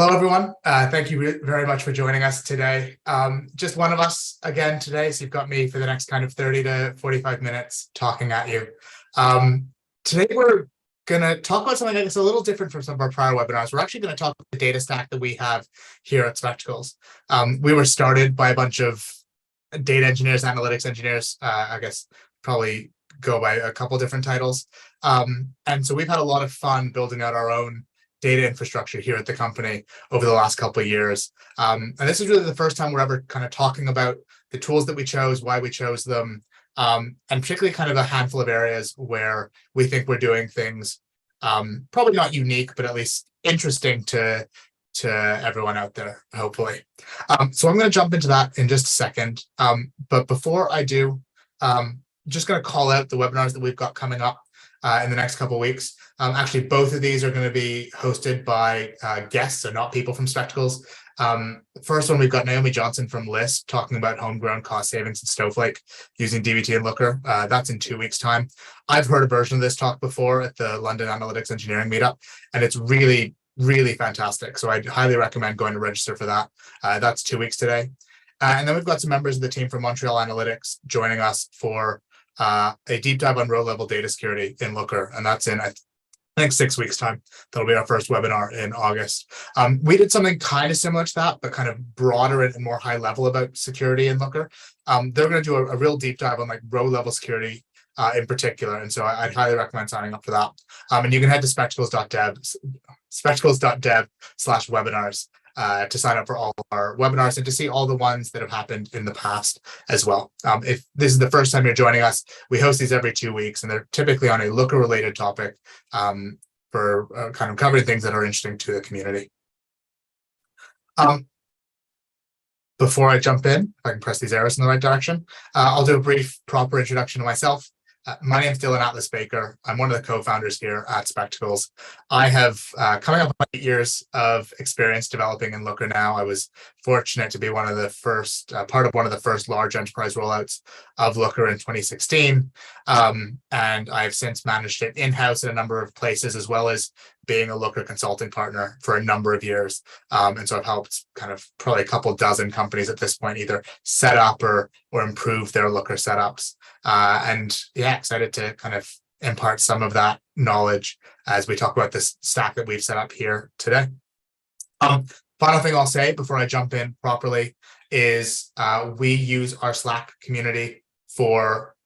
Hello, everyone. Thank you very much for joining us today. Just one of us again today, so you've got me for the next kind of 30 to 45 minutes talking at you. Today, we're going to talk about something that's a little different from some of our prior webinars. We're actually going to talk about the data stack that we have here at Spectacles. We were started by a bunch of data engineers, analytics engineers, I guess probably go by a couple different titles. And so we've had a lot of fun building out our own data infrastructure here at the company over the last couple of years. And this is really the first time we're ever kind of talking about the tools that we chose, why we chose them, and particularly kind of a handful of areas where we think we're doing things probably not unique, but at least interesting to everyone out there, hopefully. So I'm going to jump into that in just a second. But before I do, just going to call out the webinars that we've got coming up in the next couple of weeks. Actually, both of these are going to be hosted by guests, so not people from Spectacles. First one, we've got Naomi Johnson from Lisp talking about homegrown cost savings in Snowflake using dbt and Looker. That's in 2 weeks' time. I've heard a version of this talk before at the London Analytics Engineering Meetup, and it's really, really fantastic. So I'd highly recommend going to register for that. That's 2 weeks today. And then we've got some members of the team from Montreal Analytics joining us for a deep dive on row-level data security in Looker, and that's in, I think, 6 weeks' time. That'll be our first webinar in August. We did something kind of similar to that, but kind of broader and more high level about security in Looker. They're going to do a real deep dive on like row-level security in particular, and so I'd highly recommend signing up for that. And you can head to spectacles.dev/webinars to sign up for all of our webinars and to see all the ones that have happened in the past as well. If this is the first time you're joining us, we host these every 2 weeks, and they're typically on a Looker-related topic for kind of covering things that are interesting to the community. Before I jump in, if I can press these arrows in the right direction, I'll do a brief, proper introduction to myself. My name is Dylan Atlas Baker. I'm one of the co-founders here at Spectacles. I have coming up on 8 years of experience developing in Looker now. I was fortunate to be one of the first, part of one of the first large enterprise rollouts of Looker in 2016. And I've since managed it in-house in a number of places, as well as being a Looker consulting partner for a number of years. And so I've helped kind of probably a couple dozen companies at this point either set up or improve their Looker setups. And yeah, excited to kind of impart some of that knowledge as we talk about this stack that we've set up here today. Final thing I'll say before I jump in properly is we use our Slack community for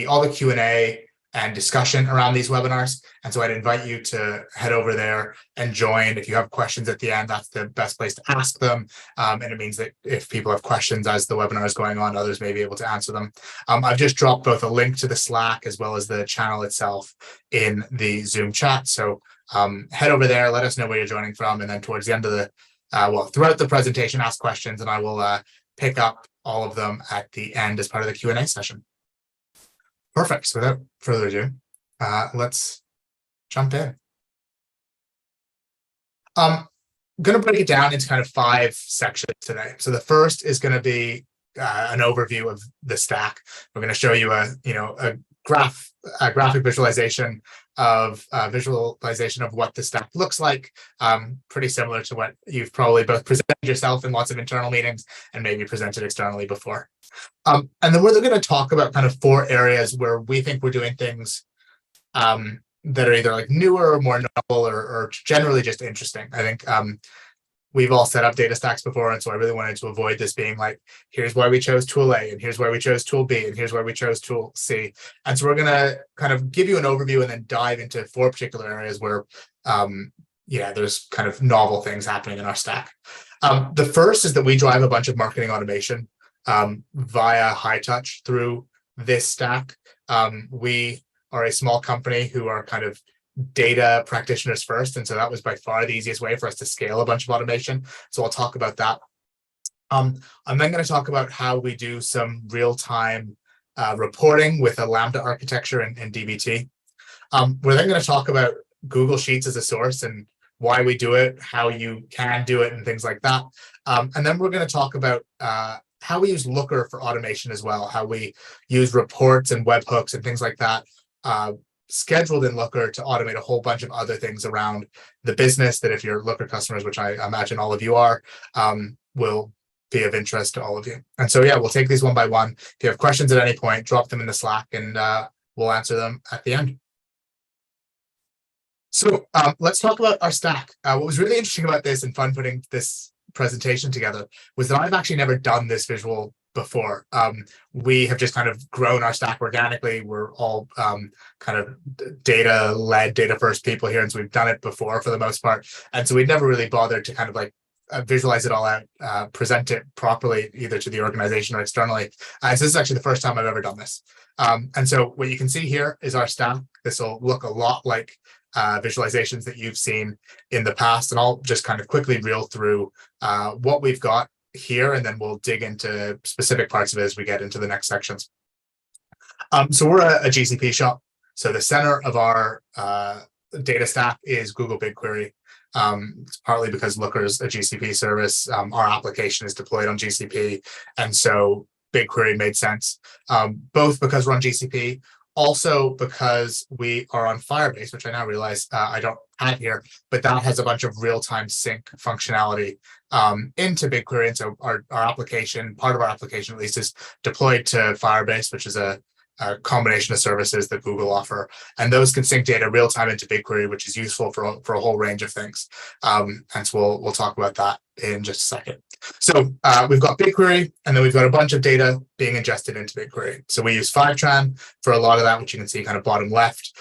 all the Q&A and discussion around these webinars. And so I'd invite you to head over there and join. If you have questions at the end, that's the best place to ask them. And it means that if people have questions as the webinar is going on, others may be able to answer them. I've just dropped both a link to the Slack as well as the channel itself in the Zoom chat. So head over there, let us know where you're joining from. And then towards the end of the, throughout the presentation, ask questions, and I will pick up all of them at the end as part of the Q&A session. Perfect. So without further ado, let's jump in. I'm going to break it down into kind of 5 sections today. So the first is going to be an overview of the stack. We're going to show you a graphic visualization of what the stack looks like. Pretty similar to what you've probably both presented yourself in lots of internal meetings and maybe presented externally before. And then we're going to talk about kind of 4 areas where we think we're doing things that are either like newer or more novel or generally just interesting. I think we've all set up data stacks before, and so I really wanted to avoid this being like, here's why we chose tool A, and here's why we chose tool B, and here's why we chose tool C. And so we're going to kind of give you an overview and then dive into 4 particular areas where, there's kind of novel things happening in our stack. The first is that we drive a bunch of marketing automation via Hightouch through this stack. We are a small company who are kind of data practitioners first, and so that was by far the easiest way for us to scale a bunch of automation. So I'll talk about that. I'm then going to talk about how we do some real-time reporting with a Lambda architecture in dbt. We're then going to talk about Google Sheets as a source and why we do it, how you can do it, and things like that. And then we're going to talk about how we use Looker for automation as well, how we use reports and webhooks and things like that scheduled in Looker to automate a whole bunch of other things around the business that, if you're Looker customers, which I imagine all of you are, will be of interest to all of you. And so, yeah, we'll take these one by one. If you have questions at any point, drop them in the Slack and we'll answer them at the end. So let's talk about our stack. What was really interesting about this and fun putting this presentation together was that I've actually never done this visual before. We have just kind of grown our stack organically. We're all kind of data-led, data-first people here, and so we've done it before for the most part. And so we'd never really bothered to kind of like visualize it all out, present it properly, either to the organization or externally. So this is actually the first time I've ever done this. And so what you can see here is our stack. This will look a lot like visualizations that you've seen in the past, and I'll just kind of quickly reel through what we've got here, and then we'll dig into specific parts of it as we get into the next sections. So we're a GCP shop. So the center of our data stack is Google BigQuery. It's partly because Looker is a GCP service. Our application is deployed on GCP, and so BigQuery made sense, both because we're on GCP, also because we are on Firebase, which I now realize I don't have here, but that has a bunch of real-time sync functionality into BigQuery. And so our application, part of our application at least, is deployed to Firebase, which is a combination of services that Google offer. And those can sync data real-time into BigQuery, which is useful for a whole range of things. And so we'll talk about that in just a second. So we've got BigQuery, and then we've got a bunch of data being ingested into BigQuery. So we use Fivetran for a lot of that, which you can see kind of bottom left.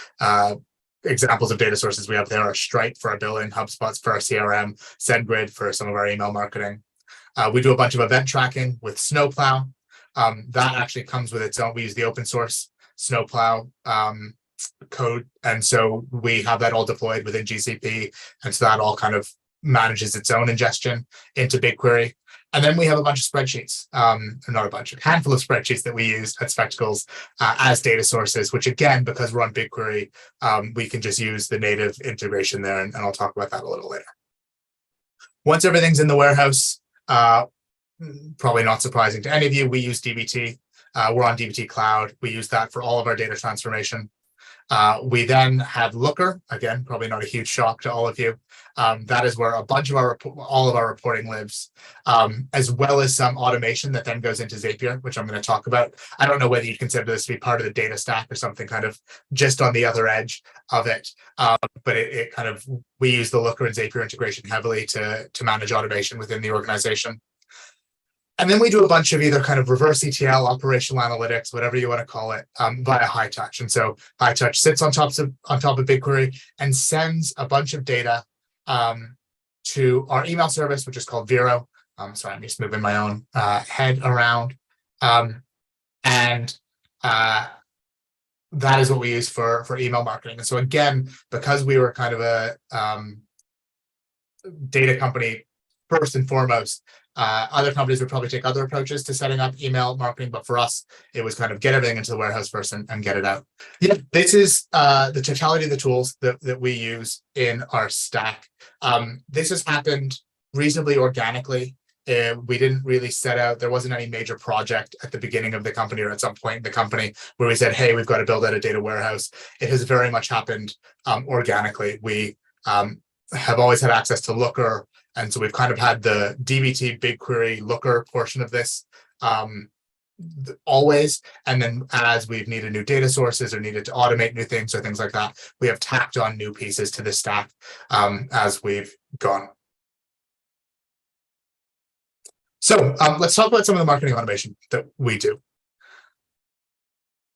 Examples of data sources we have there are Stripe for our billing, HubSpot for our CRM, SendGrid for some of our email marketing. We do a bunch of event tracking with Snowplow. That actually comes with its own. We use the open source Snowplow code, and so we have that all deployed within GCP, and so that all kind of manages its own ingestion into BigQuery. And then we have a bunch of spreadsheets, not a bunch, a handful of spreadsheets that we use at Spectacles as data sources, which again, because we're on BigQuery, we can just use the native integration there, and I'll talk about that a little later. Once everything's in the warehouse, probably not surprising to any of you, we use dbt. We're on dbt Cloud. We use that for all of our data transformation. We then have Looker, again, probably not a huge shock to all of you. That is where a bunch of all of our reporting lives, as well as some automation that then goes into Zapier, which I'm going to talk about. I don't know whether you'd consider this to be part of the data stack or something kind of just on the other edge of it. But it kind of, we use the Looker and Zapier integration heavily to manage automation within the organization. And then we do a bunch of either kind of reverse ETL, operational analytics, whatever you want to call it, via Hightouch. And so Hightouch sits on top of BigQuery and sends a bunch of data to our email service, which is called Vero. Sorry, I'm just moving my own head around. And that is what we use for email marketing. And so again, because we were kind of a data company first and foremost, other companies would probably take other approaches to setting up email marketing, but for us, it was kind of get everything into the warehouse first and get it out. Yeah, this is the totality of the tools that we use in our stack. This has happened reasonably organically. We didn't really set out, there wasn't any major project at the beginning of the company or at some point in the company where we said, hey, we've got to build out a data warehouse. It has very much happened organically. We have always had access to Looker, and so we've kind of had the dbt BigQuery Looker portion of this always. And then as we've needed new data sources or needed to automate new things or things like that, we have tacked on new pieces to this stack as we've gone. So let's talk about some of the marketing automation that we do.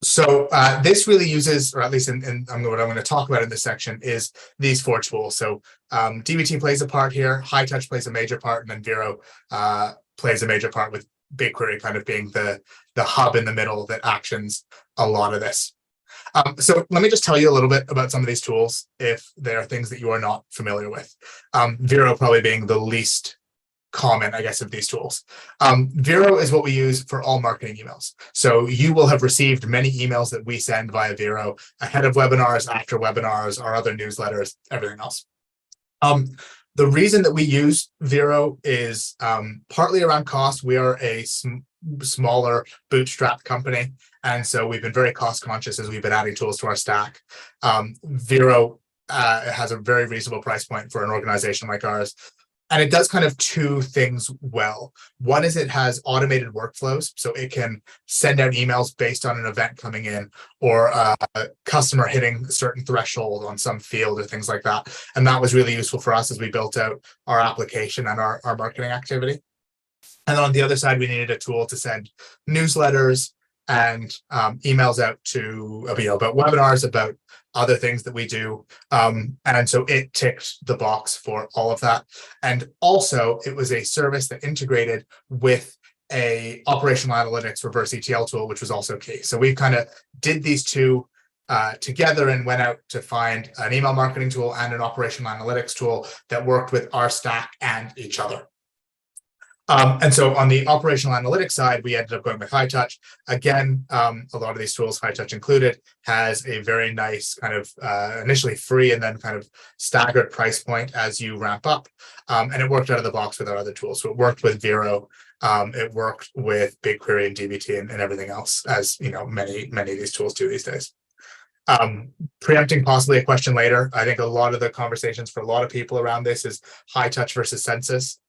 So this really uses, or at least what I'm going to talk about in this section, is these 4 tools. So dbt plays a part here, Hightouch plays a major part, and then Vero plays a major part, with BigQuery kind of being the hub in the middle that actions a lot of this. So let me just tell you a little bit about some of these tools if there are things that you are not familiar with. Vero probably being the least common, I guess, of these tools. Vero is what we use for all marketing emails. So you will have received many emails that we send via Vero ahead of webinars, after webinars, our other newsletters, everything else. The reason that we use Vero is partly around cost. We are a smaller bootstrap company. And so we've been very cost conscious as we've been adding tools to our stack. Vero has a very reasonable price point for an organization like ours. And it does kind of two things well. One is it has automated workflows, so it can send out emails based on an event coming in or a customer hitting a certain threshold on some field or things like that. And that was really useful for us as we built out our application and our marketing activity. And on the other side, we needed a tool to send newsletters and emails out to about webinars, about other things that we do. And so it ticked the box for all of that. And also it was a service that integrated with a operational analytics reverse ETL tool, which was also key. So we kind of did these two together and went out to find an email marketing tool and an operational analytics tool that worked with our stack and each other. And so on the operational analytics side, we ended up going with Hightouch. Again, a lot of these tools, Hightouch included, has a very nice kind of initially free and then kind of staggered price point as you ramp up. And it worked out of the box with our other tools. So it worked with Vero, it worked with BigQuery and DBT and everything else, as many of these tools do these days. Preempting possibly a question later, I think a lot of the conversations for a lot of people around this is Hightouch versus Census.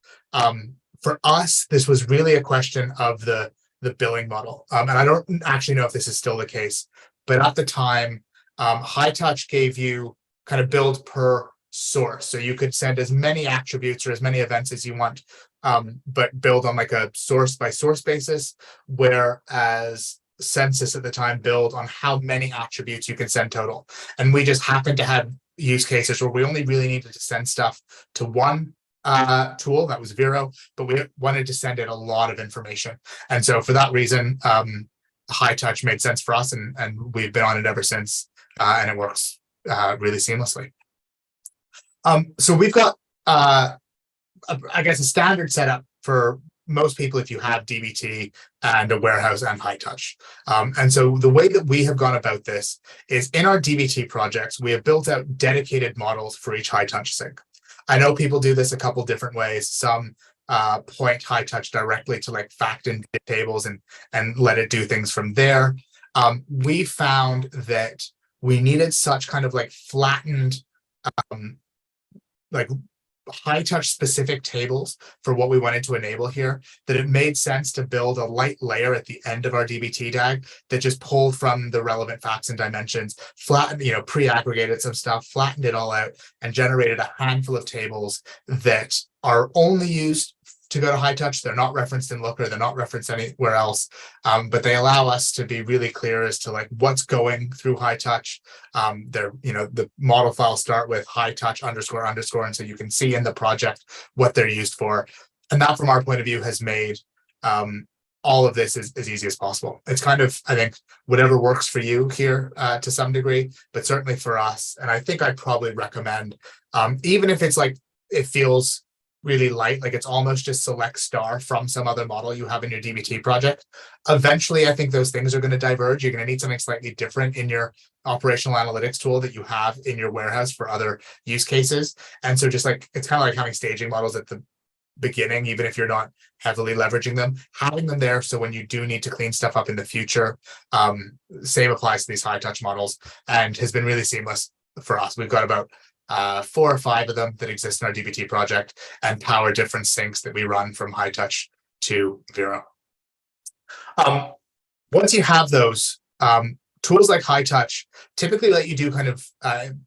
For us, this was really a question of the billing model. And I don't actually know if this is still the case, but at the time, Hightouch gave you kind of billed per source. So you could send as many attributes or as many events as you want, but build on like a source by source basis, whereas Census at the time billed on how many attributes you can send total. And we just happened to have use cases where we only really needed to send stuff to one tool, that was Vero, but we wanted to send it a lot of information. And so for that reason, Hightouch made sense for us, and we've been on it ever since, and it works really seamlessly. So we've got, I guess, a standard setup for most people if you have DBT and a warehouse and Hightouch. And so the way that we have gone about this is in our DBT projects, we have built out dedicated models for each Hightouch sync. I know people do this a couple different ways. Some point Hightouch directly to like fact and tables and let it do things from there. We found that we needed such kind of like flattened, like Hightouch specific tables for what we wanted to enable here, that it made sense to build a light layer at the end of our DBT tag that just pulled from the relevant facts and dimensions, flattened, pre-aggregated some stuff, flattened it all out, and generated a handful of tables that are only used to go to Hightouch. They're not referenced in Looker, they're not referenced anywhere else, but they allow us to be really clear as to like what's going through Hightouch. They're, the model files start with Hightouch __, and so you can see in the project what they're used for. And that, from our point of view, has made all of this as easy as possible. It's kind of, I think, whatever works for you here to some degree, but certainly for us, and I think I'd probably recommend, even if it's like, it feels really light, like it's almost just select star from some other model you have in your DBT project. Eventually, I think those things are going to diverge. You're going to need something slightly different in your operational analytics tool that you have in your warehouse for other use cases. And so just like, it's kind of like having staging models at the beginning, even if you're not heavily leveraging them, having them there. So when you do need to clean stuff up in the future, same applies to these Hightouch models, and has been really seamless for us. We've got about 4 or 5 of them that exist in our DBT project and power different syncs that we run from Hightouch to Vero. Once you have those, tools like Hightouch typically let you do kind of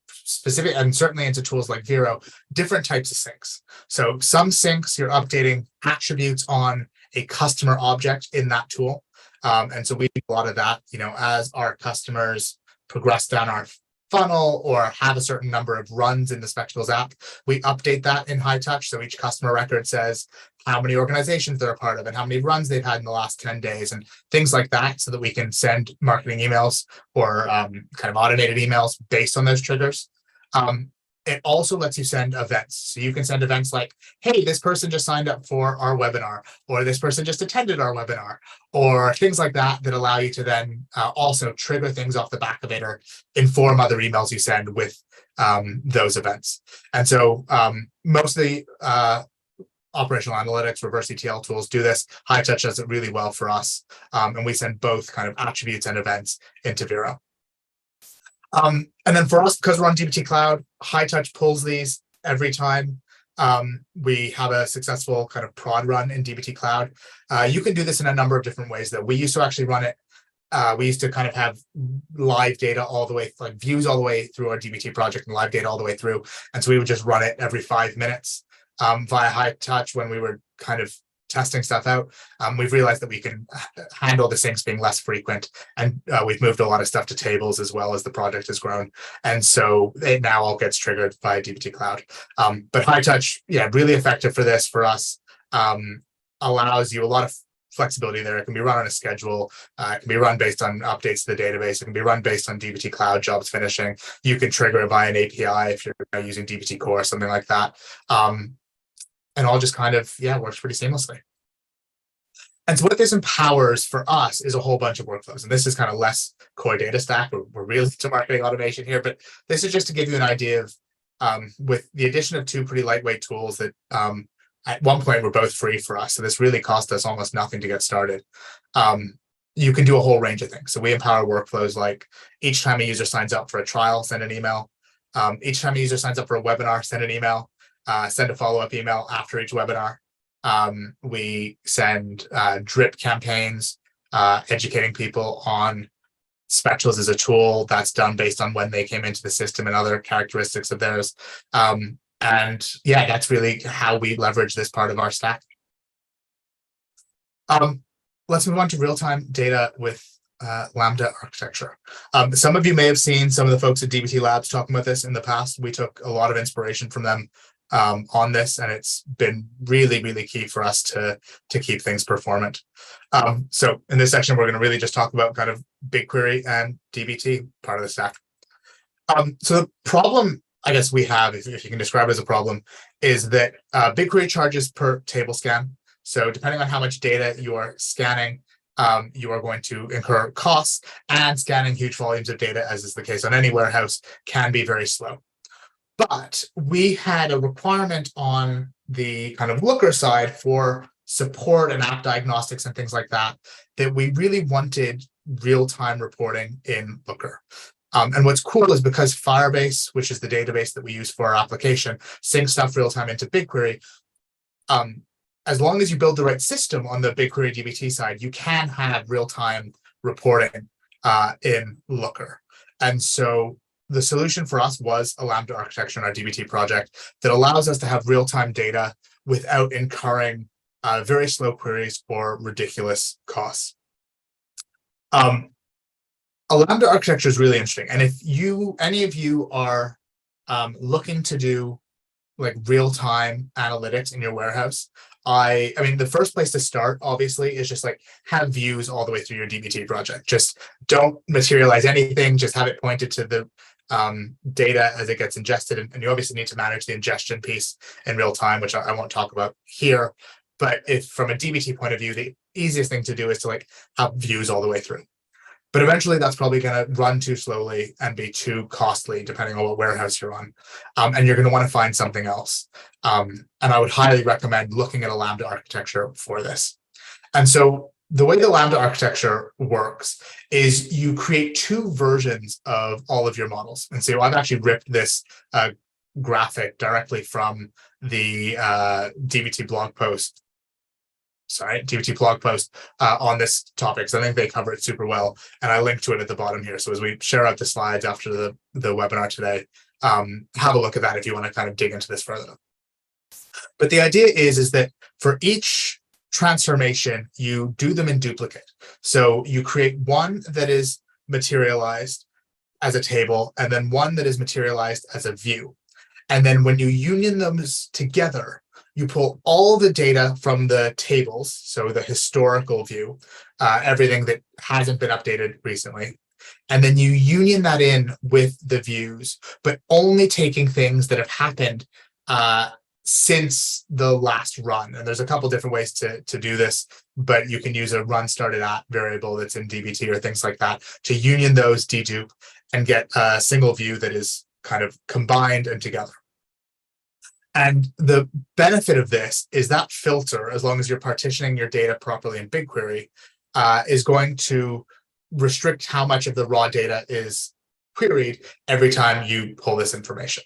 specific, and certainly into tools like Vero, different types of syncs. So some syncs, you're updating attributes on a customer object in that tool. And so we do a lot of that, as our customers progress down our funnel or have a certain number of runs in the Spectacles app, we update that in Hightouch. So each customer record says how many organizations they're a part of and how many runs they've had in the last 10 days and things like that, so that we can send marketing emails or kind of automated emails based on those triggers. It also lets you send events. So you can send events like, hey, this person just signed up for our webinar, or this person just attended our webinar, or things like that, that allow you to then also trigger things off the back of it or inform other emails you send with those events. And so most of the operational analytics, reverse ETL tools do this. Hightouch does it really well for us. And we send both kind of attributes and events into Vero. And then for us, because we're on dbt Cloud, Hightouch pulls these every time we have a successful kind of prod run in dbt Cloud. You can do this in a number of different ways, though. We used to actually run it. We used to kind of have live data all the way, like views all the way through our dbt project and live data all the way through. And so we would just run it every 5 minutes via Hightouch when we were kind of testing stuff out. We've realized that we can handle the things being less frequent, and we've moved a lot of stuff to tables as well as the project has grown. And so it now all gets triggered via dbt Cloud. But Hightouch, yeah, really effective for this for us. Allows you a lot of flexibility there. It can be run on a schedule. It can be run based on updates to the database. It can be run based on dbt Cloud jobs finishing. You can trigger it via an API if you're using dbt core or something like that. And all just kind of, yeah, works pretty seamlessly. And so what this empowers for us is a whole bunch of workflows. And this is kind of less core data stack. We're really to marketing automation here, but this is just to give you an idea of, with the addition of 2 pretty lightweight tools that at one point were both free for us. So this really cost us almost nothing to get started. You can do a whole range of things. So we empower workflows like each time a user signs up for a trial, send an email. Each time a user signs up for a webinar, send an email. Send a follow-up email after each webinar. We send drip campaigns, educating people on specials as a tool that's done based on when they came into the system and other characteristics of theirs. And yeah, that's really how we leverage this part of our stack. Let's move on to real-time data with Lambda architecture. Some of you may have seen some of the folks at dbt Labs talking about this in the past. We took a lot of inspiration from them on this, and it's been really, really key for us to keep things performant. So in this section, we're going to really just talk about kind of BigQuery and dbt part of the stack. So the problem, I guess we have, if you can describe it as a problem, is that BigQuery charges per table scan. So depending on how much data you are scanning, you are going to incur costs, and scanning huge volumes of data, as is the case on any warehouse, can be very slow. But we had a requirement on the kind of Looker side for support and app diagnostics and things like that, that we really wanted real-time reporting in Looker. And what's cool is because Firebase, which is the database that we use for our application, syncs stuff real-time into BigQuery, as long as you build the right system on the BigQuery dbt side, you can have real-time reporting in Looker. And so the solution for us was a Lambda architecture in our dbt project that allows us to have real-time data without incurring very slow queries or ridiculous costs. A Lambda architecture is really interesting. And if any of you are looking to do like real-time analytics in your warehouse, I mean, the first place to start, obviously, is just like have views all the way through your dbt project. Just don't materialize anything. Just have it pointed to the data as it gets ingested. And you obviously need to manage the ingestion piece in real time, which I won't talk about here. But if from a dbt point of view, the easiest thing to do is to like have views all the way through. But eventually that's probably going to run too slowly and be too costly, depending on what warehouse you're on. And you're going to want to find something else. And I would highly recommend looking at a Lambda architecture for this. And so the way the Lambda architecture works is you create 2 versions of all of your models. And so I've actually ripped this graphic directly from the dbt blog post on this topic. So I think they cover it super well. And I link to it at the bottom here. So as we share out the slides after the webinar today, have a look at that if you want to kind of dig into this further. But the idea is that for each transformation, you do them in duplicate. So you create one that is materialized as a table, and then one that is materialized as a view. And then when you union them together, you pull all the data from the tables, so the historical view, everything that hasn't been updated recently, and then you union that in with the views, but only taking things that have happened since the last run. And there's a couple different ways to do this, but you can use a run started at variable that's in dbt or things like that to union those, dedupe, and get a single view that is kind of combined and together. And the benefit of this is that filter, as long as you're partitioning your data properly in BigQuery, is going to restrict how much of the raw data is queried every time you pull this information.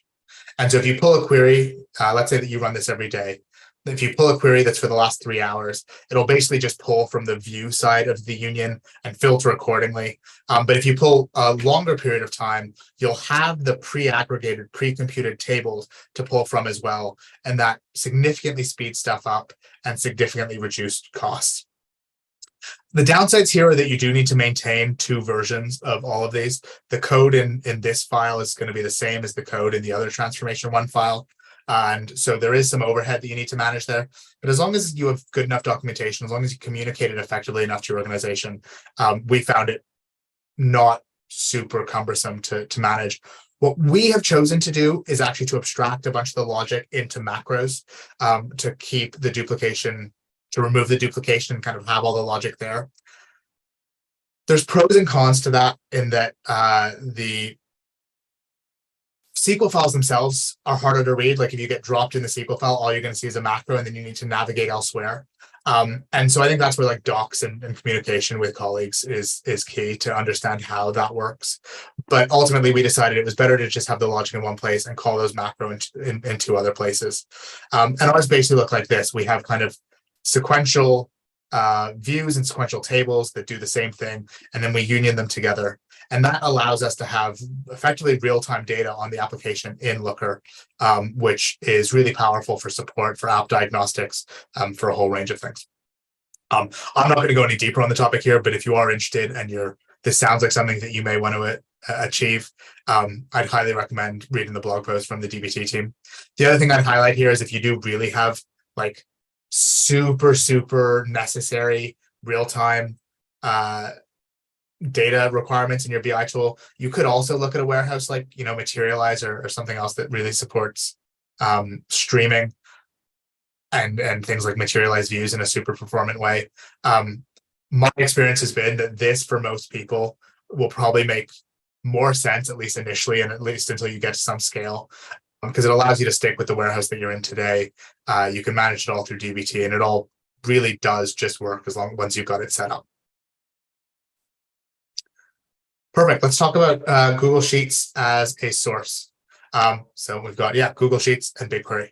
And so if you pull a query, let's say that you run this every day, if you pull a query that's for the last 3 hours, it'll basically just pull from the view side of the union and filter accordingly. But if you pull a longer period of time, you'll have the pre-aggregated, pre-computed tables to pull from as well. And that significantly speeds stuff up and significantly reduced costs. The downsides here are that you do need to maintain 2 versions of all of these. The code in this file is going to be the same as the code in the other transformation 1 file. And so there is some overhead that you need to manage there. But as long as you have good enough documentation, as long as you communicate it effectively enough to your organization, we found it not super cumbersome to manage. What we have chosen to do is actually to abstract a bunch of the logic into macros to keep the duplication, to remove the duplication and kind of have all the logic there. There's pros and cons to that in that the SQL files themselves are harder to read. Like if you get dropped in the SQL file, all you're going to see is a macro and then you need to navigate elsewhere. And so I think that's where like docs and communication with colleagues is key to understand how that works. But ultimately we decided it was better to just have the logic in one place and call those macro in 2 other places. And ours basically look like this. We have kind of sequential views and sequential tables that do the same thing, and then we union them together. And that allows us to have effectively real-time data on the application in Looker, which is really powerful for support, for app diagnostics, for a whole range of things. I'm not going to go any deeper on the topic here, but if you are interested and this sounds like something that you may want to achieve, I'd highly recommend reading the blog post from the DBT team. The other thing I'd highlight here is if you do really have like super necessary real-time data requirements in your BI tool, you could also look at a warehouse like, Materialize or something else that really supports streaming and things like Materialize views in a super performant way. My experience has been that this, for most people, will probably make more sense, at least initially, and at least until you get to some scale, because it allows you to stick with the warehouse that you're in today. You can manage it all through DBT, and it all really does just work once you've got it set up. Perfect. Let's talk about Google Sheets as a source. So we've got, Google Sheets and BigQuery.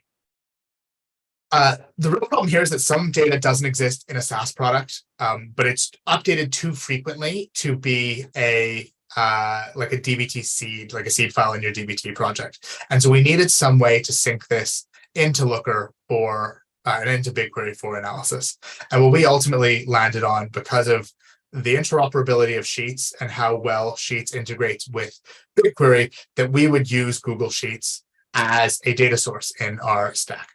The real problem here is that some data doesn't exist in a SaaS product, but it's updated too frequently to be like a DBT seed, like a seed file in your DBT project. And so we needed some way to sync this into Looker and into BigQuery for analysis. And what we ultimately landed on, because of the interoperability of Sheets and how well Sheets integrates with BigQuery, that we would use Google Sheets as a data source in our stack.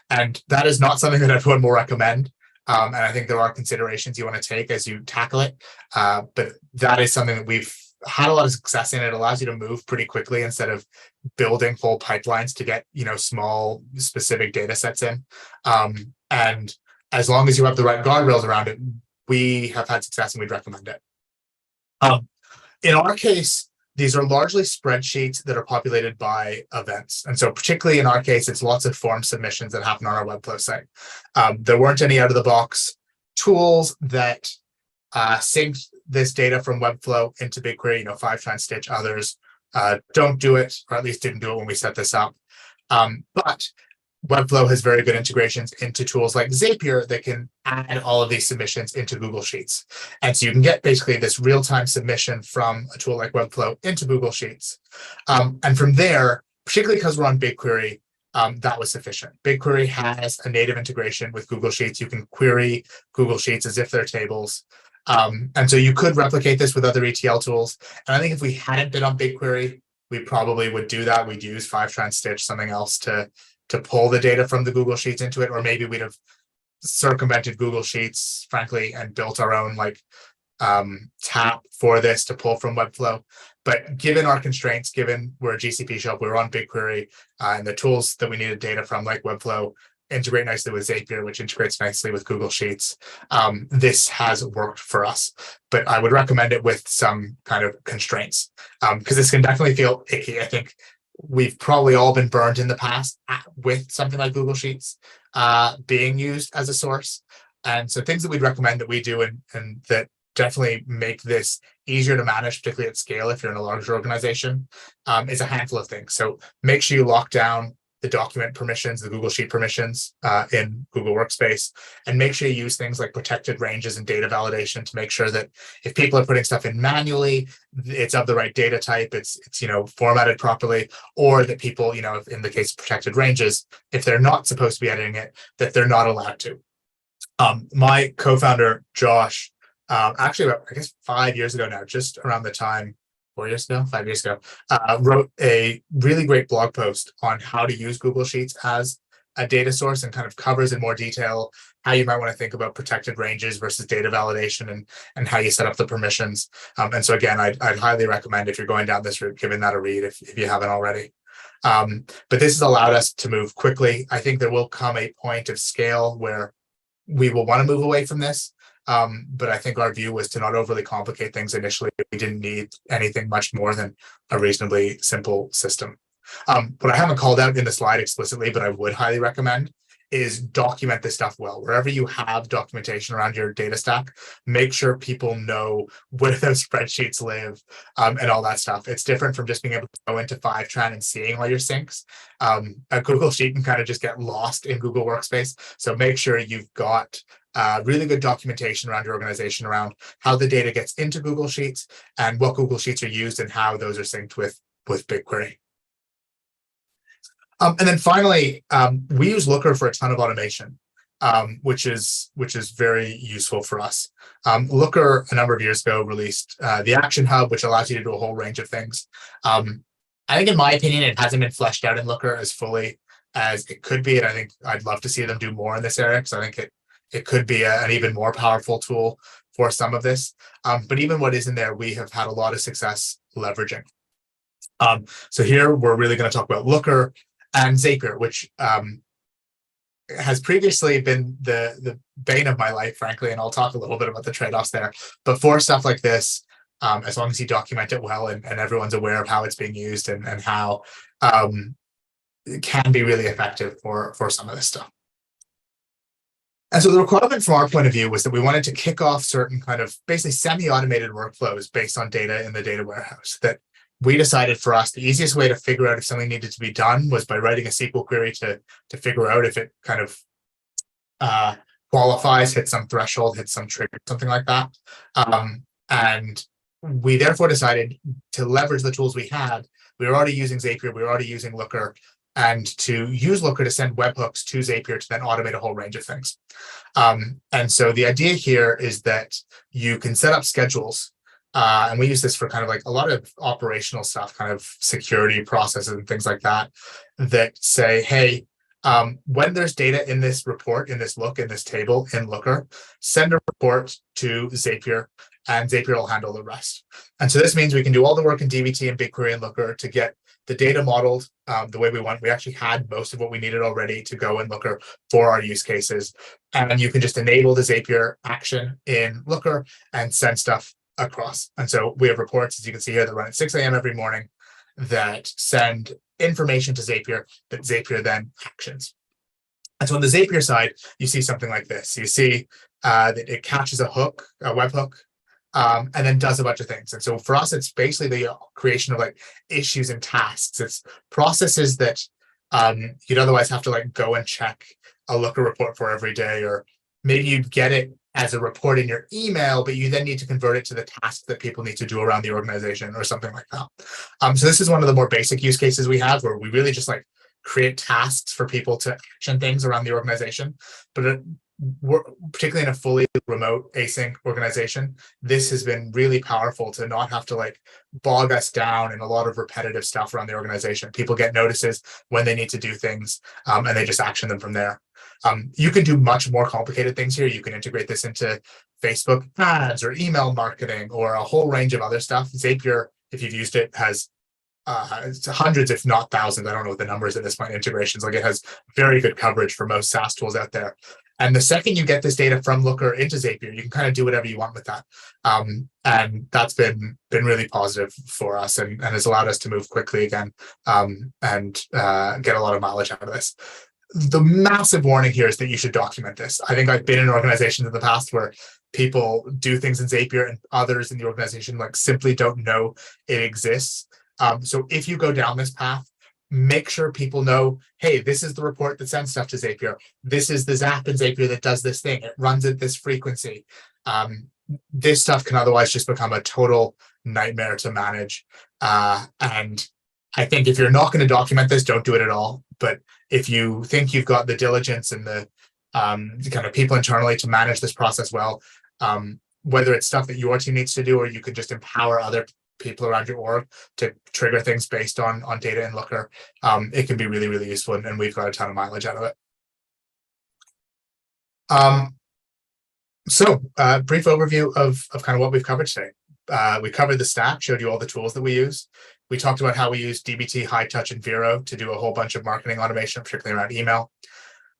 And that is not something that everyone will recommend. And I think there are considerations you want to take as you tackle it. But that is something that we've had a lot of success in. It allows you to move pretty quickly instead of building whole pipelines to get, small specific data sets in. And as long as you have the right guardrails around it, we have had success and we'd recommend it. In our case, these are largely spreadsheets that are populated by events. And so particularly in our case, it's lots of form submissions that happen on our Webflow site. There weren't any out-of-the-box tools that synced this data from Webflow into BigQuery. Fivetran, Stitch, others don't do it, or at least didn't do it when we set this up. But Webflow has very good integrations into tools like Zapier that can add all of these submissions into Google Sheets. And so you can get basically this real-time submission from a tool like Webflow into Google Sheets. And from there, particularly because we're on BigQuery, that was sufficient. BigQuery has a native integration with Google Sheets. You can query Google Sheets as if they're tables. And so you could replicate this with other ETL tools. And I think if we hadn't been on BigQuery, we probably would do that. We'd use Fivetran, Stitch, something else to pull the data from the Google Sheets into it, or maybe we'd have circumvented Google Sheets, frankly, and built our own tap for this to pull from Webflow. But given our constraints, given we're a GCP shop, we're on BigQuery, and the tools that we needed data from, like Webflow, integrate nicely with Zapier, which integrates nicely with Google Sheets. This has worked for us, but I would recommend it with some kind of constraints, because this can definitely feel icky. I think we've probably all been burned in the past with something like Google Sheets being used as a source. And so things that we'd recommend that we do and that definitely make this easier to manage, particularly at scale if you're in a larger organization, is a handful of things. So make sure you lock down the document permissions, the Google Sheet permissions in Google Workspace, and make sure you use things like protected ranges and data validation to make sure that if people are putting stuff in manually, it's of the right data type, it's formatted properly, or that people, in the case of protected ranges, if they're not supposed to be editing it, that they're not allowed to. My co-founder, Josh, actually, about, I guess 5 years ago now, just around the time, 4 years ago, 5 years ago, wrote a really great blog post on how to use Google Sheets as a data source and kind of covers in more detail how you might want to think about protected ranges versus data validation and how you set up the permissions. And so again, I'd highly recommend if you're going down this route, giving that a read if you haven't already. But this has allowed us to move quickly. I think there will come a point of scale where we will want to move away from this. But I think our view was to not overly complicate things initially. We didn't need anything much more than a reasonably simple system. What I haven't called out in the slide explicitly, but I would highly recommend, is document this stuff well. Wherever you have documentation around your data stack, make sure people know where those spreadsheets live and all that stuff. It's different from just being able to go into Fivetran and seeing all your syncs. A Google Sheet can kind of just get lost in Google Workspace. So make sure you've got really good documentation around your organization around how the data gets into Google Sheets and what Google Sheets are used and how those are synced with BigQuery. And then finally, we use Looker for a ton of automation, which is very useful for us. Looker, a number of years ago, released the Action Hub, which allows you to do a whole range of things. I think, in my opinion, it hasn't been fleshed out in Looker as fully as it could be, and I think I'd love to see them do more in this area, because I think it could be an even more powerful tool for some of this. But even what is in there, we have had a lot of success leveraging. So here we're really going to talk about Looker and Zapier, which has previously been the bane of my life, frankly, and I'll talk a little bit about the trade-offs there. But for stuff like this, as long as you document it well and everyone's aware of how it's being used and how it can be really effective for some of this stuff. And so the requirement from our point of view was that we wanted to kick off certain kind of basically semi-automated workflows based on data in the data warehouse. That we decided for us the easiest way to figure out if something needed to be done was by writing a SQL query to figure out if it kind of qualifies, hits some threshold, hits some trigger, something like that. And we therefore decided to leverage the tools we had. We were already using Zapier, we were already using Looker, and to use Looker to send webhooks to Zapier to then automate a whole range of things. And so the idea here is that you can set up schedules, and we use this for kind of like a lot of operational stuff, kind of security processes and things like that, that say, hey, when there's data in this report, in this look, in this table, in Looker, send a report to Zapier, and Zapier will handle the rest. And so this means we can do all the work in DBT and BigQuery and Looker to get the data modeled the way we want. We actually had most of what we needed already to go in Looker for our use cases. And you can just enable the Zapier action in Looker and send stuff across. And so we have reports, as you can see here, that run at 6 a.m. every morning that send information to Zapier that Zapier then actions. And so on the Zapier side, you see something like this. You see that it catches a hook, a webhook, and then does a bunch of things. And so for us, it's basically the creation of like issues and tasks. It's processes that you'd otherwise have to like go and check a Looker report for every day, or maybe you'd get it as a report in your email, but you then need to convert it to the tasks that people need to do around the organization or something like that. So this is one of the more basic use cases we have, where we really just like create tasks for people to action things around the organization. But we're, particularly in a fully remote async organization, this has been really powerful to not have to like bog us down in a lot of repetitive stuff around the organization. People get notices when they need to do things, and they just action them from there. You can do much more complicated things here. You can integrate this into Facebook ads or email marketing or a whole range of other stuff. Zapier, if you've used it, has it's hundreds, if not thousands. I don't know what the numbers at this point, integrations. Like, it has very good coverage for most SaaS tools out there. And the second you get this data from Looker into Zapier, you can kind of do whatever you want with that. And that's been really positive for us and has allowed us to move quickly again and get a lot of mileage out of this. The massive warning here is that you should document this. I think I've been in organizations in the past where people do things in Zapier and others in the organization like simply don't know it exists. So if you go down this path, make sure people know, hey, this is the report that sends stuff to Zapier. This is the Zap in Zapier that does this thing. It runs at this frequency. This stuff can otherwise just become a total nightmare to manage. And I think if you're not going to document this, don't do it at all. But if you think you've got the diligence and the kind of people internally to manage this process well, whether it's stuff that your team needs to do, or you can just empower other people around your org to trigger things based on data in Looker, it can be really, really useful, and we've got a ton of mileage out of it. So brief overview of kind of what we've covered today. We covered the stack, showed you all the tools that we use. We talked about how we use DBT, Hightouch, and Vero to do a whole bunch of marketing automation, particularly around email.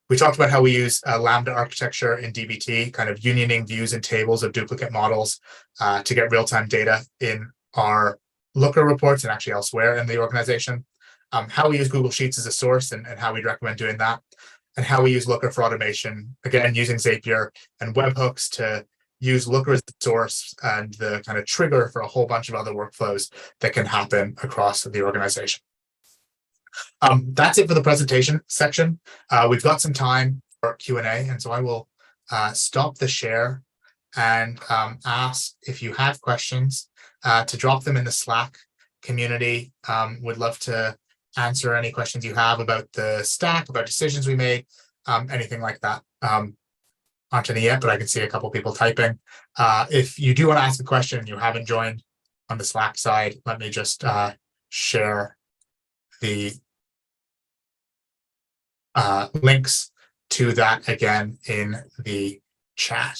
We talked about how we use Lambda architecture in DBT, kind of unioning views and tables of duplicate models to get real-time data in our Looker reports and actually elsewhere in the organization. How we use Google Sheets as a source and how we'd recommend doing that. And how we use Looker for automation, again, using Zapier and webhooks to use Looker as the source and the kind of trigger for a whole bunch of other workflows that can happen across the organization. That's it for the presentation section. We've got some time for Q&A, and so I will stop the share and ask if you have questions to drop them in the Slack community. Would love to answer any questions you have about the stack, about decisions we made, anything like that. Aren't any yet, but I can see a couple people typing. If you do want to ask a question and you haven't joined on the Slack side, let me just share the links to that again in the chat.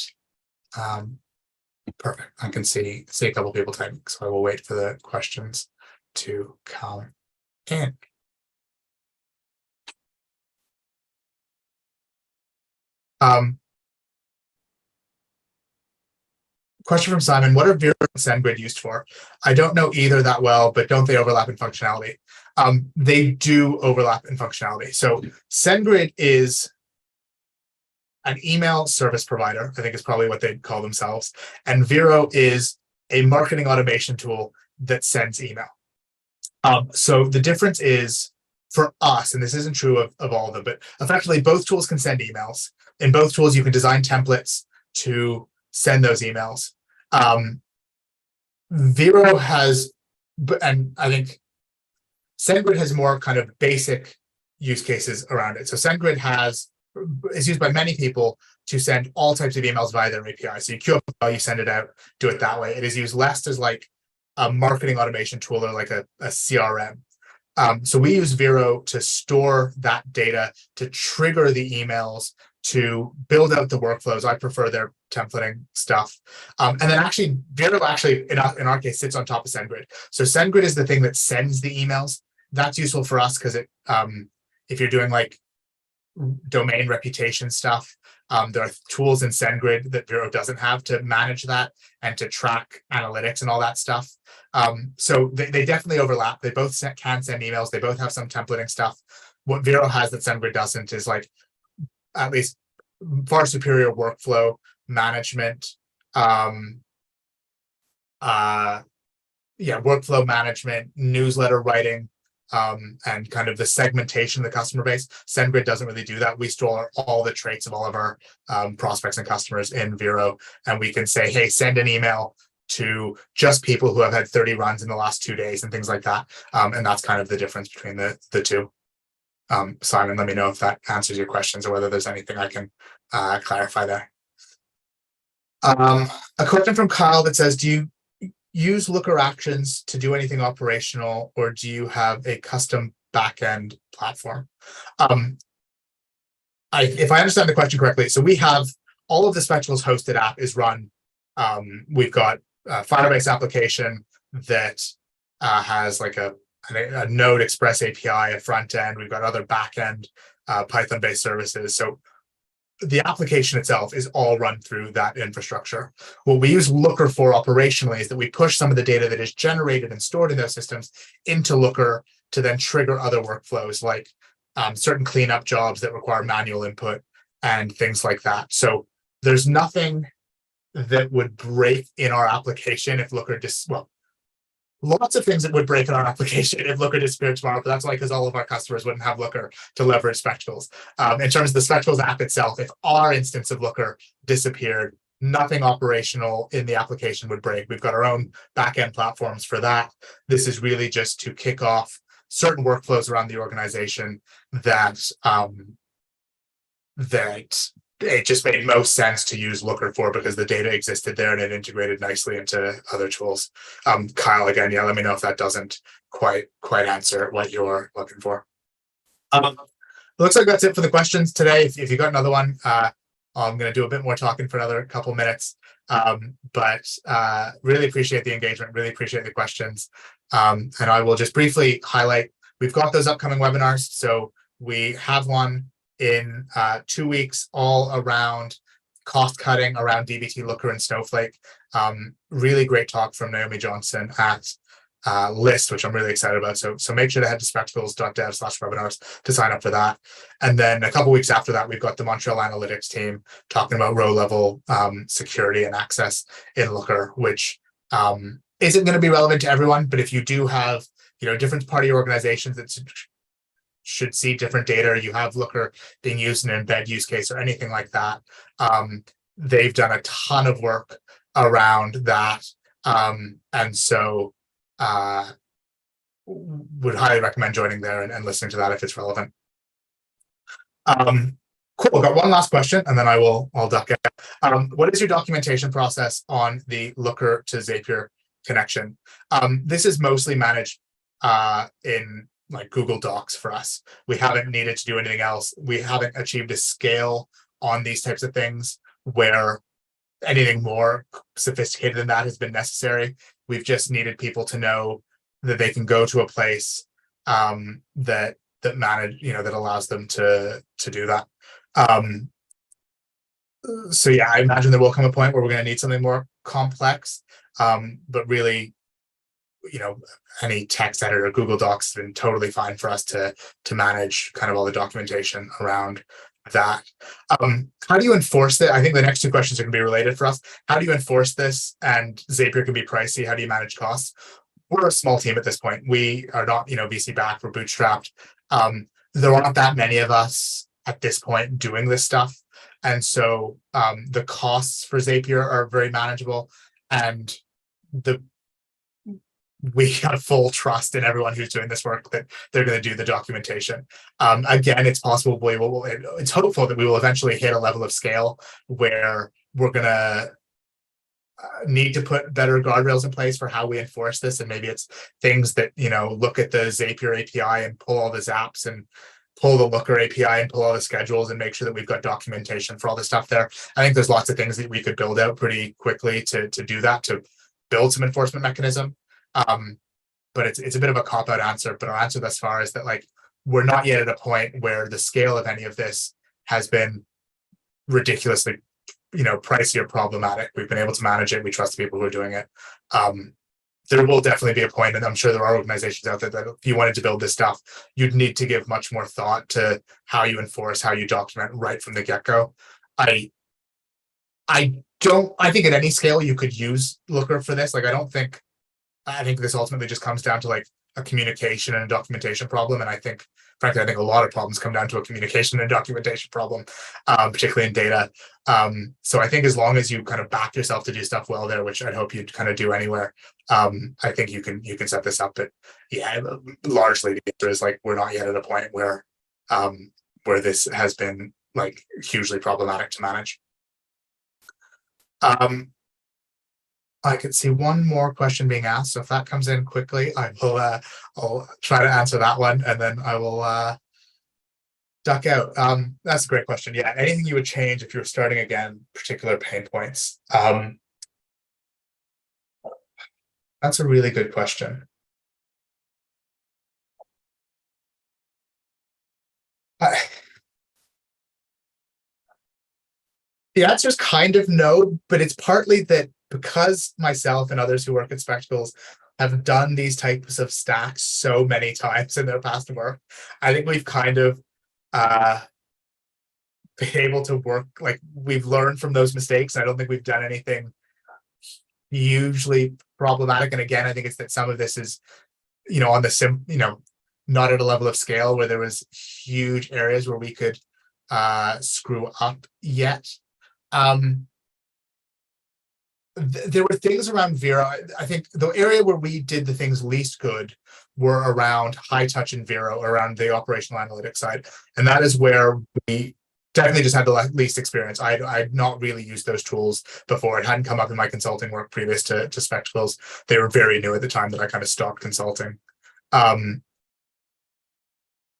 Perfect. I can see a couple people typing, so I will wait for the questions to come in. Question from Simon: what are Vero and SendGrid used for? I don't know either that well, but don't they overlap in functionality? They do overlap in functionality. So SendGrid is an email service provider, I think is probably what they'd call themselves. And Vero is a marketing automation tool that sends email. So the difference is for us, and this isn't true of all of them, but effectively both tools can send emails. In both tools, you can design templates to send those emails. Vero has, and I think SendGrid has more kind of basic use cases around it. So SendGrid is used by many people to send all types of emails via their API. So you queue up a file, you send it out, do it that way. It is used less as like a marketing automation tool or like a CRM. So we use Vero to store that data, to trigger the emails, to build out the workflows. I prefer their templating stuff. And then actually, Vero actually, in our case, sits on top of SendGrid. So SendGrid is the thing that sends the emails. That's useful for us because if you're doing like domain reputation stuff, there are tools in SendGrid that Vero doesn't have to manage that and to track analytics and all that stuff. So they definitely overlap. They both can send emails. They both have some templating stuff. What Vero has that SendGrid doesn't is like at least far superior workflow management. Workflow management, newsletter writing, and kind of the segmentation of the customer base. SendGrid doesn't really do that. We store all the traits of all of our prospects and customers in Vero, and we can say, hey, send an email to just people who have had 30 runs in the last 2 days and things like that. And that's kind of the difference between the two. Simon, let me know if that answers your questions or whether there's anything I can clarify there. A question from Kyle that says, do you use Looker actions to do anything operational, or do you have a custom backend platform? If I understand the question correctly, so we have all of the Spectacles hosted app is run. We've got a Firebase application that has like a Node Express API, a front end. We've got other back end Python-based services. So the application itself is all run through that infrastructure. What we use Looker for operationally is that we push some of the data that is generated and stored in those systems into Looker to then trigger other workflows like certain cleanup jobs that require manual input and things like that. So there's nothing that would break in our application if Looker lots of things that would break in our application if Looker disappeared tomorrow, but that's like because all of our customers wouldn't have Looker to leverage Spectacles. In terms of the Spectacles app itself, if our instance of Looker disappeared, nothing operational in the application would break. We've got our own backend platforms for that. This is really just to kick off certain workflows around the organization that it just made most sense to use Looker for because the data existed there and it integrated nicely into other tools. Kyle, again, yeah, let me know if that doesn't quite answer what you're looking for. Looks like that's it for the questions today. If you got another one, I'm going to do a bit more talking for another couple minutes. But really appreciate the engagement, really appreciate the questions. And I will just briefly highlight, we've got those upcoming webinars. So we have one in 2 weeks, all around cost cutting around DBT, Looker, and Snowflake. Really great talk from Naomi Johnson at List, which I'm really excited about. So make sure to head to spectacles.dev/webinars to sign up for that. And then a couple weeks after that, we've got the Montreal Analytics team talking about row level security and access in Looker, which isn't going to be relevant to everyone. But if you do have, different party organizations that should see different data, or you have Looker being used in an embed use case or anything like that, they've done a ton of work around that. And so would highly recommend joining there and listening to that if it's relevant. Cool. I've got one last question and then I'll duck out. What is your documentation process on the Looker to Zapier connection? This is mostly managed in like Google Docs for us. We haven't needed to do anything else. We haven't achieved a scale on these types of things where anything more sophisticated than that has been necessary. We've just needed people to know that they can go to a place that manage, that allows them to do that. So yeah, I imagine there will come a point where we're going to need something more complex, but really, any text editor, Google Docs has been totally fine for us to manage kind of all the documentation around that. How do you enforce that? I think the next two questions are going to be related for us. How do you enforce this? And Zapier can be pricey. How do you manage costs? We're a small team at this point. We are not, VC backed. We're bootstrapped. There aren't that many of us at this point doing this stuff. And so the costs for Zapier are very manageable. And we have full trust in everyone who's doing this work that they're going to do the documentation. Again, it's possible it's hopeful that we will eventually hit a level of scale where we're going to need to put better guardrails in place for how we enforce this. And maybe it's things that, look at the Zapier API and pull all the zaps and pull the Looker API and pull all the schedules and make sure that we've got documentation for all the stuff there. I think there's lots of things that we could build out pretty quickly to do that, to build some enforcement mechanism. But it's a bit of a cop-out answer, but our answer thus far is that we're not yet at a point where the scale of any of this has been ridiculously, pricey or problematic. We've been able to manage it. We trust the people who are doing it. There will definitely be a point, and I'm sure there are organizations out there that if you wanted to build this stuff, you'd need to give much more thought to how you enforce, how you document right from the get-go. I think at any scale you could use Looker for this. I think this ultimately just comes down to a communication and a documentation problem. And frankly, I think a lot of problems come down to a communication and documentation problem, particularly in data. So I think as long as you kind of back yourself to do stuff well there, which I'd hope you'd kind of do anywhere, I think you can set this up. But yeah, largely the answer is we're not yet at a point where this has been hugely problematic to manage. I can see one more question being asked. So if that comes in quickly, I'll try to answer that one, and then I will duck out. That's a great question. Yeah, anything you would change if you were starting again, particular pain points? That's a really good question. The answer is kind of no, but it's partly that because myself and others who work at Spectacles have done these types of stacks so many times in their past work, I think we've kind of been able to work, like we've learned from those mistakes. I don't think we've done anything hugely problematic. And again, I think it's that some of this is, on the not at a level of scale where there was huge areas where we could screw up yet. There were things around Vero. I think the area where we did the things least good were around Hightouch and Vero, around the operational analytics side. And that is where we definitely just had the least experience. I'd not really used those tools before. It hadn't come up in my consulting work previous to Spectacles. They were very new at the time that I kind of stopped consulting.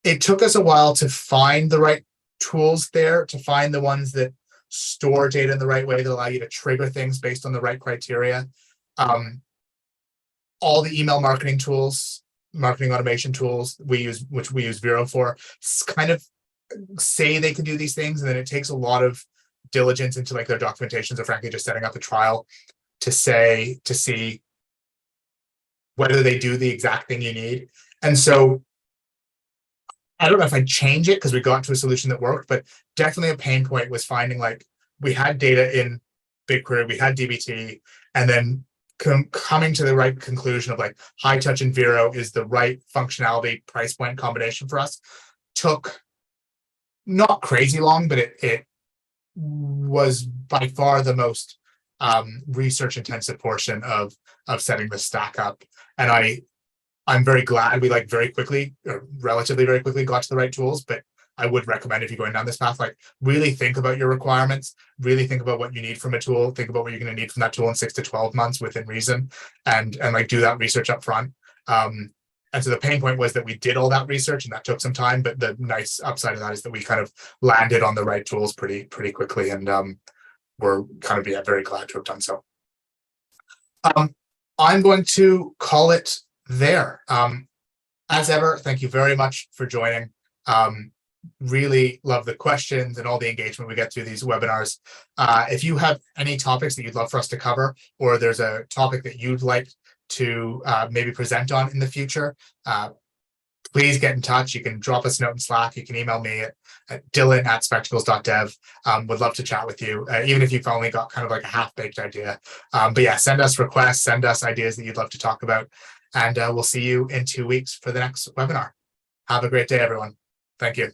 It took us a while to find the right tools there, to find the ones that store data in the right way, that allow you to trigger things based on the right criteria. All the email marketing tools, marketing automation tools which we use Vero for, kind of say they can do these things, and then it takes a lot of diligence into like their documentations, or frankly just setting up a trial to see whether they do the exact thing you need. And so I don't know if I'd change it because we got to a solution that worked, but definitely a pain point was finding, like, we had data in BigQuery, we had DBT, and then coming to the right conclusion of like Hightouch and Vero is the right functionality price point combination for us took not crazy long, but it was by far the most research intensive portion of setting the stack up. And I'm very glad we very quickly, or relatively very quickly, got to the right tools. But I would recommend, if you're going down this path, really think about your requirements, really think about what you need from a tool, think about what you're going to need from that tool in 6 to 12 months within reason, and do that research up front. And so the pain point was that we did all that research and that took some time, but the nice upside of that is that we kind of landed on the right tools pretty quickly, and we're kind of very glad to have done so. I'm going to call it there. As ever, thank you very much for joining. Really love the questions and all the engagement we get through these webinars. If you have any topics that you'd love for us to cover, or there's a topic that you'd like to maybe present on in the future, please get in touch. You can drop us a note in Slack. You can email me at dylan@spectacles.dev. Would love to chat with you, even if you've only got kind of like a half-baked idea. But yeah, send us requests, send us ideas that you'd love to talk about, and we'll see you in 2 weeks for the next webinar. Have a great day, everyone. Thank you.